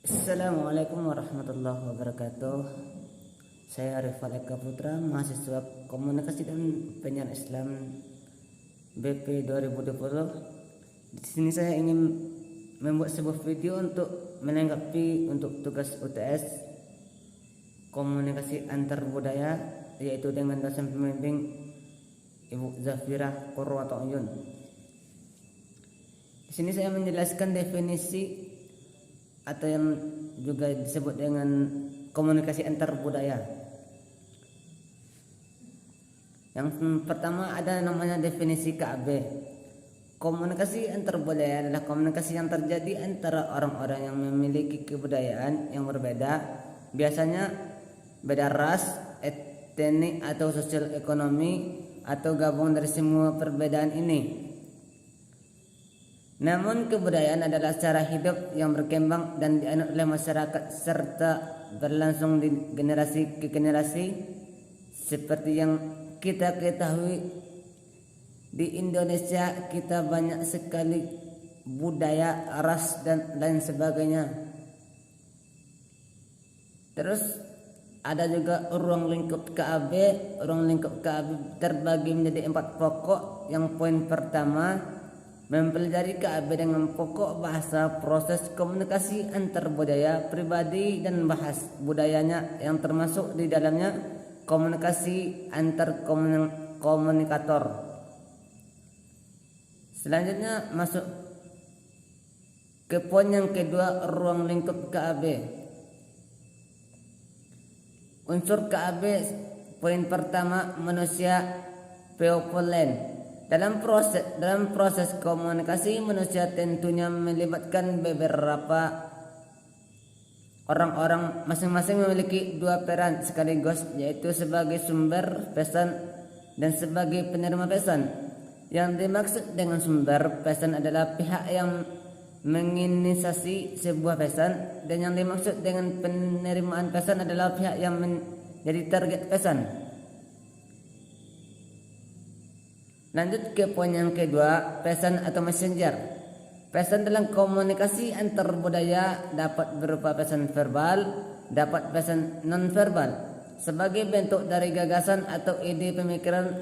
Assalamualaikum warahmatullahi wabarakatuh. Saya Arif Eka Putra, mahasiswa Komunikasi dan Penyiaran Islam BP 2020. Di sini saya ingin membuat sebuah video untuk menanggapi untuk tugas UTS Komunikasi Antar Budaya, yaitu dengan dosen pembimbing Ibu Zafirah Qurratu Ayun. Di sini saya menjelaskan definisi atau yang juga disebut dengan komunikasi antar budaya. Yang pertama ada namanya definisi KB. Komunikasi antar budaya adalah komunikasi yang terjadi antara orang-orang yang memiliki kebudayaan yang berbeda, biasanya beda ras, etnik atau sosial ekonomi, atau gabung dari semua perbedaan ini. Namun kebudayaan adalah cara hidup yang berkembang dan dianut oleh masyarakat serta berlangsung di generasi ke generasi. Seperti yang kita ketahui, di Indonesia kita banyak sekali budaya, ras dan lain sebagainya. Terus ada juga ruang lingkup KAB. Ruang lingkup KAB terbagi menjadi 4 pokok. Yang poin pertama, mempelajari KAB dengan pokok bahasa, proses komunikasi antar budaya, pribadi dan bahas budayanya yang termasuk di dalamnya komunikasi antar komunikator. Selanjutnya masuk ke poin yang kedua, ruang lingkup KAB. Unsur KAB poin pertama, manusia people. Dalam proses komunikasi, manusia tentunya melibatkan beberapa orang-orang, masing-masing memiliki 2 peran sekaligus, yaitu sebagai sumber pesan dan sebagai penerima pesan. Yang dimaksud dengan sumber pesan adalah pihak yang menginisiasi sebuah pesan, dan yang dimaksud dengan penerimaan pesan adalah pihak yang menjadi target pesan. Lanjut ke poin yang kedua, pesan atau messenger. Pesan dalam komunikasi antar budaya dapat berupa pesan verbal, dapat pesan non verbal sebagai bentuk dari gagasan atau ide pemikiran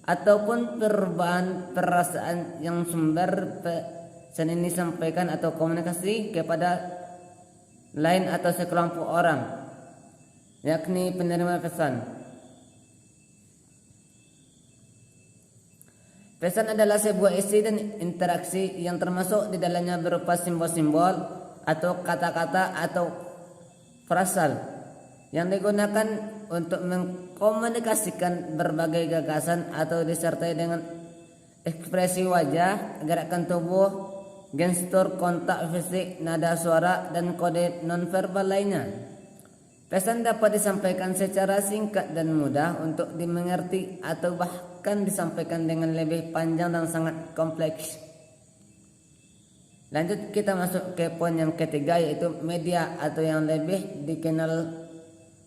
ataupun perubahan perasaan yang sumber pesan ini sampaikan atau komunikasi kepada lain atau sekelompok orang, yakni penerima pesan. Pesan adalah sebuah isi dan interaksi yang termasuk di dalamnya berupa simbol-simbol atau kata-kata atau frasal yang digunakan untuk mengkomunikasikan berbagai gagasan atau disertai dengan ekspresi wajah, gerakan tubuh, gestur, kontak fisik, nada suara, dan kode nonverbal lainnya. Pesan dapat disampaikan secara singkat dan mudah untuk dimengerti atau bahkan disampaikan dengan lebih panjang dan sangat kompleks. Lanjut kita masuk ke poin yang ketiga, yaitu media atau yang lebih dikenal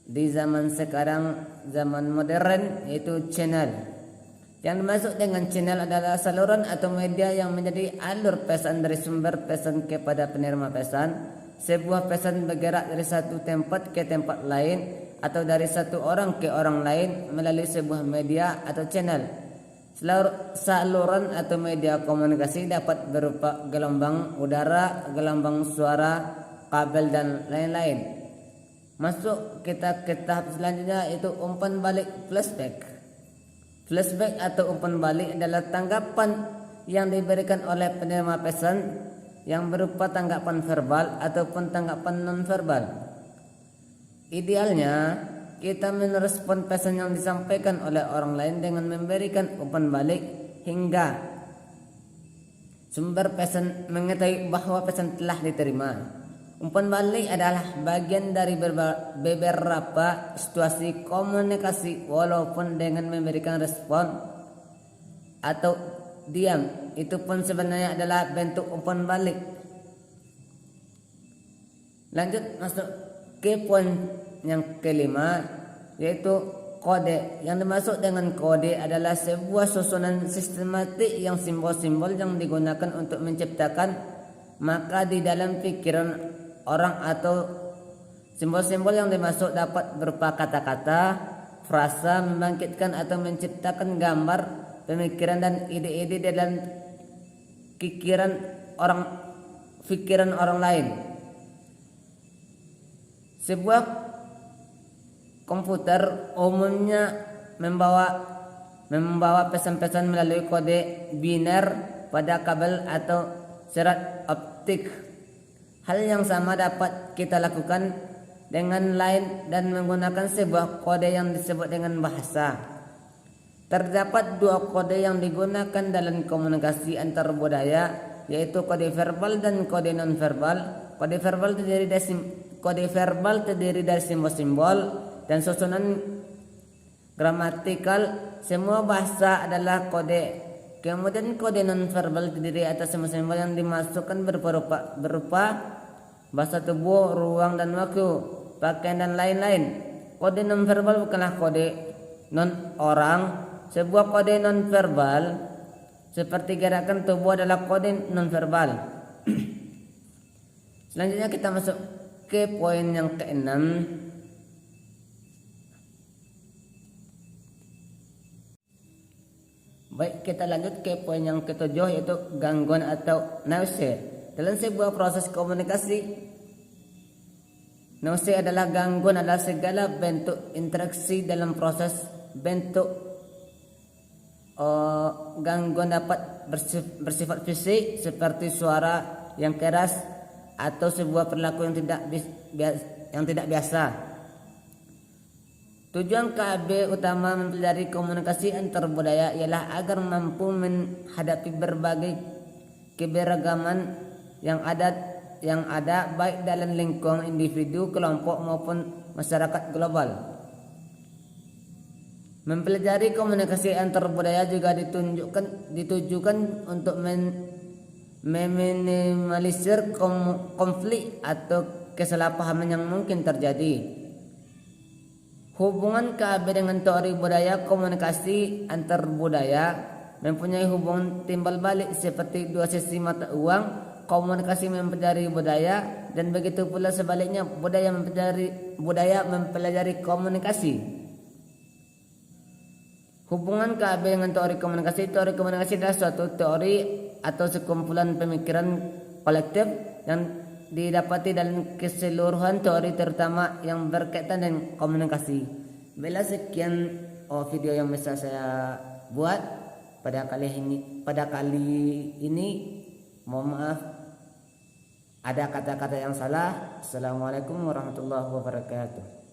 di zaman sekarang, zaman modern, yaitu channel. Yang dimaksud dengan channel adalah saluran atau media yang menjadi alur pesan dari sumber pesan kepada penerima pesan. Sebuah pesan bergerak dari satu tempat ke tempat lain atau dari satu orang ke orang lain melalui sebuah media atau channel. Saluran atau media komunikasi dapat berupa gelombang udara, gelombang suara, kabel dan lain-lain. Masuk kita ke tahap selanjutnya, yaitu umpan balik flashback. Flashback atau umpan balik adalah tanggapan yang diberikan oleh penerima pesan yang berupa tanggapan verbal ataupun tanggapan non-verbal. Idealnya kita merespon pesan yang disampaikan oleh orang lain dengan memberikan umpan balik hingga sumber pesan mengetahui bahwa pesan telah diterima. Umpan balik adalah bagian dari beberapa situasi komunikasi, walaupun dengan memberikan respon atau diam, itu pun sebenarnya adalah bentuk umpan balik. Lanjut masuk ke poin yang kelima, yaitu kode. Yang dimaksud dengan kode adalah sebuah susunan sistematik yang simbol-simbol yang digunakan untuk menciptakan, maka di dalam pikiran orang atau simbol-simbol yang dimaksud dapat berupa kata-kata, frasa, membangkitkan atau menciptakan gambar, pemikiran dan ide-ide dalam pikiran orang lain. Sebuah komputer umumnya membawa pesan-pesan melalui kode biner pada kabel atau serat optik. Hal yang sama dapat kita lakukan dengan lain dan menggunakan sebuah kode yang disebut dengan bahasa. Terdapat dua kode yang digunakan dalam komunikasi antar budaya, yaitu kode verbal dan kode nonverbal. Kode verbal terdiri dari simbol-simbol dan susunan gramatikal. Semua bahasa adalah kode. Kemudian kode nonverbal terdiri atas simbol-simbol yang dimasukkan berupa bahasa tubuh, ruang dan waktu, pakaian dan lain-lain. Kode nonverbal bukanlah kode non orang. Sebuah kode nonverbal seperti gerakan tubuh adalah kode nonverbal. Selanjutnya kita masuk ke poin yang keenam. Baik, kita lanjut ke poin yang ketujuh, yaitu gangguan atau nausea. Dalam sebuah proses komunikasi, nausea adalah gangguan adalah segala bentuk interaksi dalam proses. Bentuk gangguan dapat bersifat fisik seperti suara yang keras atau sebuah perilaku yang tidak biasa. Tujuan KB utama mempelajari komunikasi antar budaya ialah agar mampu menghadapi berbagai keberagaman yang ada baik dalam lingkungan individu, kelompok maupun masyarakat global. Mempelajari komunikasi antar budaya juga ditujukan untuk meminimalisir konflik atau kesalahpahaman yang mungkin terjadi. Hubungan KB dengan teori budaya komunikasi antar budaya mempunyai hubungan timbal balik seperti dua sisi mata uang. Komunikasi mempelajari budaya dan begitu pula sebaliknya budaya mempelajari komunikasi. Hubungan KB dengan teori komunikasi. Teori komunikasi adalah suatu teori atau sekumpulan pemikiran kolektif yang didapati dalam keseluruhan teori terutama yang berkaitan dengan komunikasi. Bila sekian video yang bisa saya buat pada kali ini, mohon maaf ada kata-kata yang salah. Assalamualaikum warahmatullahi wabarakatuh.